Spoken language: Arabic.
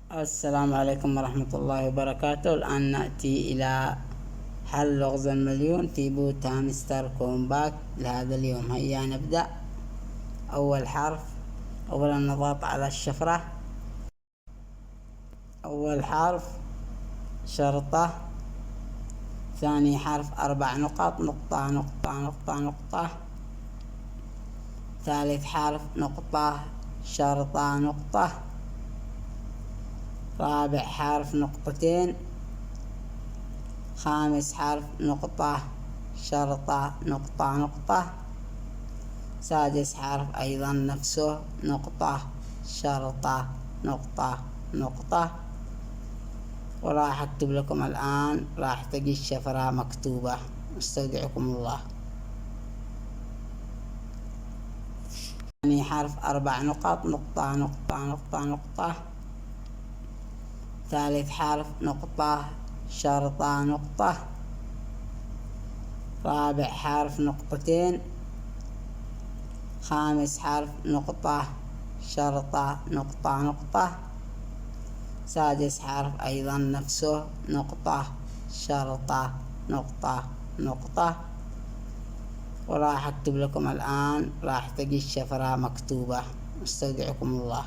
السلام عليكم ورحمة الله وبركاته. الآن نأتي إلى حل لغز المليون في بوت هامستر كومباك لهذا اليوم. هيا نبدأ. أول حرف، أولا نضغط على الشفرة. أول حرف شرطة. ثاني حرف 4 نقط، نقطة نقطة نقطة نقطة. ثالث حرف نقطة شرطة نقطة. رابع حرف نقطتين. خامس حرف نقطة شرطة نقطة نقطة. سادس حرف أيضا نفسه، نقطة شرطة نقطة نقطة. وراح أكتب لكم الآن، راح تجي الشفرة مكتوبة. استودعكم الله. ثاني حرف 4 نقط، نقطة نقطة نقطة نقطة. ثالث حرف نقطة شرطة نقطة. رابع حرف نقطتين. خامس حرف نقطة شرطة نقطة نقطة. سادس حرف أيضا نفسه، نقطة شرطة نقطة نقطة. وراح أكتب لكم الآن، راح تجي الشفرة مكتوبة. استودعكم الله.